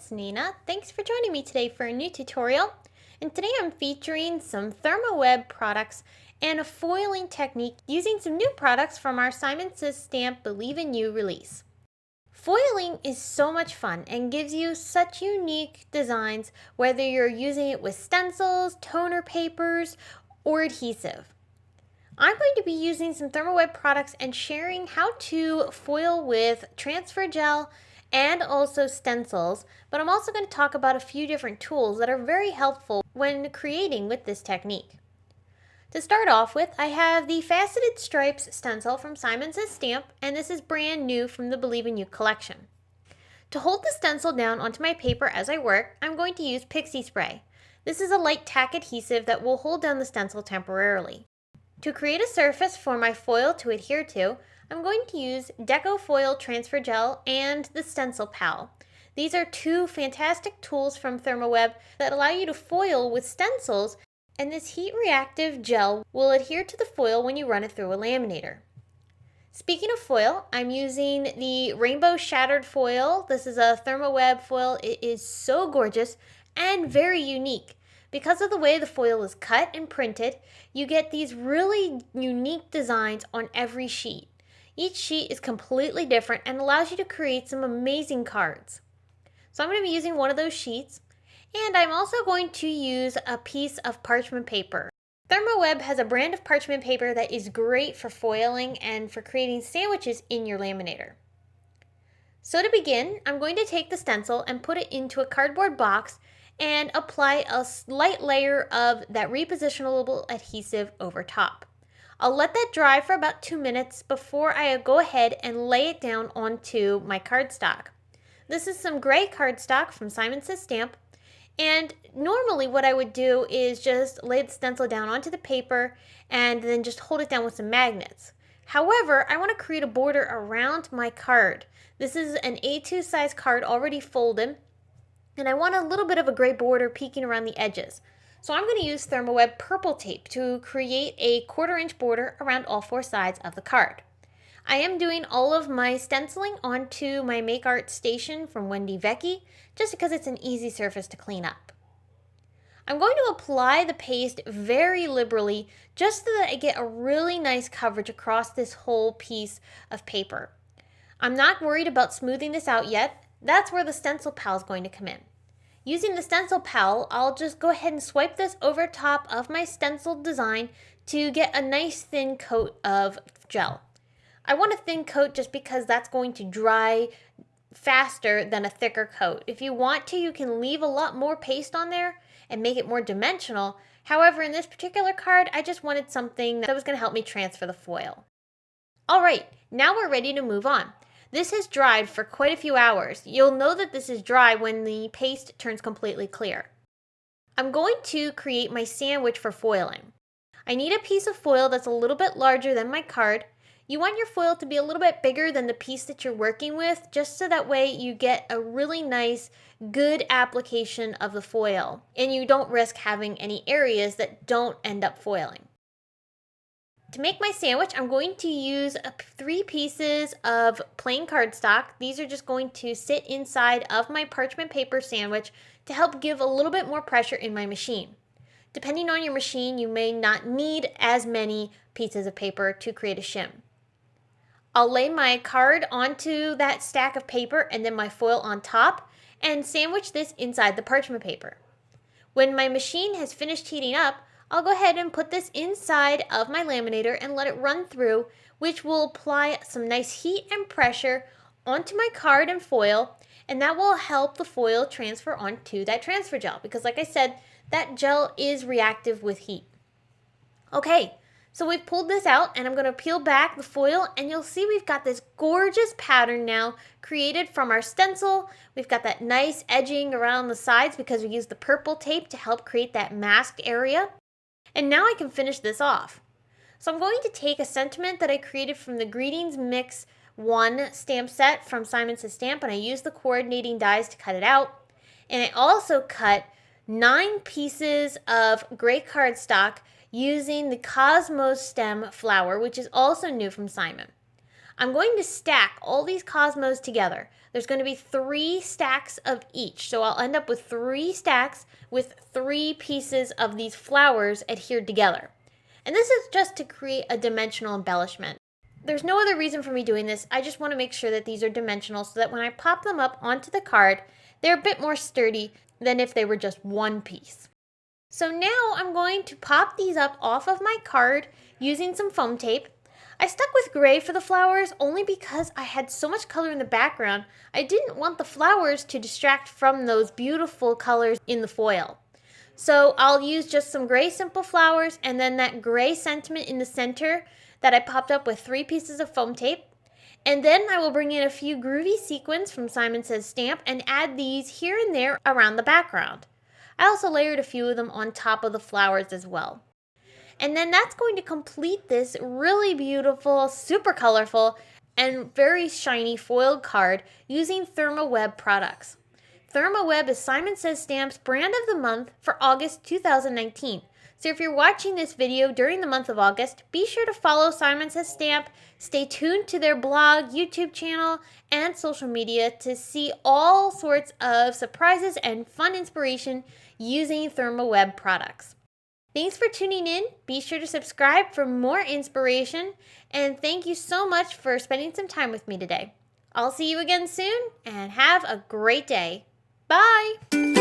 it's Nina. Thanks for joining me today for a new tutorial. And today I'm featuring some Therm O Web products and a foiling technique using some new products from our Simon Says Stamp Believe in You release. Foiling is so much fun and gives you such unique designs whether you're using it with stencils, toner papers, or adhesive. I'm going to be using some Therm O Web products and sharing how to foil with transfer gel and also stencils, but I'm also going to talk about a few different tools that are very helpful when creating with this technique. To start off with, I have the Faceted Stripes stencil from Simon Says Stamp, and this is brand new from the Believe in You collection. To hold the stencil down onto my paper as I work, I'm going to use PIXIE spray. This is a light tack adhesive that will hold down the stencil temporarily. To create a surface for my foil to adhere to, I'm going to use Deco Foil Transfer Gel and the Stencil Pal. These are two fantastic tools from Therm O Web that allow you to foil with stencils, and this heat-reactive gel will adhere to the foil when you run it through a laminator. Speaking of foil, I'm using the Rainbow Shattered Foil. This is a Therm O Web foil. It is so gorgeous and very unique. Because of the way the foil is cut and printed, you get these really unique designs on every sheet. Each sheet is completely different and allows you to create some amazing cards. So I'm going to be using one of those sheets, and I'm also going to use a piece of parchment paper. Therm O Web has a brand of parchment paper that is great for foiling and for creating sandwiches in your laminator. So to begin, I'm going to take the stencil and put it into a cardboard box and apply a slight layer of that repositionable adhesive over top. I'll let that dry for about 2 minutes before I go ahead and lay it down onto my cardstock. This is some gray cardstock from Simon Says Stamp, and normally what I would do is just lay the stencil down onto the paper and then just hold it down with some magnets. However, I want to create a border around my card. This is an A2 size card already folded, and I want a little bit of a gray border peeking around the edges. So I'm going to use Therm O Web purple tape to create a 1/4 inch border around all 4 sides of the card. I am doing all of my stenciling onto my Make Art station from Wendy Vecchi, just because it's an easy surface to clean up. I'm going to apply the paste very liberally just so that I get a really nice coverage across this whole piece of paper. I'm not worried about smoothing this out yet. That's where the Stencil Pal is going to come in. Using the Stencil Pal, I'll just go ahead and swipe this over top of my stenciled design to get a nice thin coat of gel. I want a thin coat just because that's going to dry faster than a thicker coat. If you want to, you can leave a lot more paste on there and make it more dimensional. However, in this particular card, I just wanted something that was going to help me transfer the foil. All right, now we're ready to move on. This has dried for quite a few hours. You'll know that this is dry when the paste turns completely clear. I'm going to create my sandwich for foiling. I need a piece of foil that's a little bit larger than my card. You want your foil to be a little bit bigger than the piece that you're working with, just so that way you get a really nice, good application of the foil, and you don't risk having any areas that don't end up foiling. To make my sandwich, I'm going to use 3 pieces of plain cardstock. These are just going to sit inside of my parchment paper sandwich to help give a little bit more pressure in my machine. Depending on your machine, you may not need as many pieces of paper to create a shim. I'll lay my card onto that stack of paper and then my foil on top and sandwich this inside the parchment paper. When my machine has finished heating up, I'll go ahead and put this inside of my laminator and let it run through, which will apply some nice heat and pressure onto my card and foil, and that will help the foil transfer onto that transfer gel because, like I said, that gel is reactive with heat. Okay, so we've pulled this out and I'm going to peel back the foil and you'll see we've got this gorgeous pattern now created from our stencil. We've got that nice edging around the sides because we used the purple tape to help create that mask area. And now I can finish this off. So I'm going to take a sentiment that I created from the Greetings Mix 1 stamp set from Simon Says Stamp, and I used the coordinating dies to cut it out. And I also cut 9 pieces of gray cardstock using the Cosmos stem flower, which is also new from Simon. I'm going to stack all these cosmos together. there's going to be 3 stacks of each. So I'll end up with 3 stacks with 3 pieces of these flowers adhered together. And this is just to create a dimensional embellishment. There's no other reason for me doing this. I just want to make sure that these are dimensional so that when I pop them up onto the card, they're a bit more sturdy than if they were just one piece. So now I'm going to pop these up off of my card using some foam tape. I stuck with gray for the flowers only because I had so much color in the background. I didn't want the flowers to distract from those beautiful colors in the foil. So I'll use just some gray simple flowers and then that gray sentiment in the center that I popped up with 3 pieces of foam tape. And then I will bring in a few groovy sequins from Simon Says Stamp and add these here and there around the background. I also layered a few of them on top of the flowers as well. And then that's going to complete this really beautiful, super colorful, and very shiny foiled card using Therm O Web products. Therm O Web is Simon Says Stamp's brand of the month for August 2019. So if you're watching this video during the month of August, be sure to follow Simon Says Stamp, stay tuned to their blog, YouTube channel, and social media to see all sorts of surprises and fun inspiration using Therm O Web products. Thanks for tuning in. Be sure to subscribe for more inspiration, and thank you so much for spending some time with me today. I'll see you again soon, and have a great day. Bye!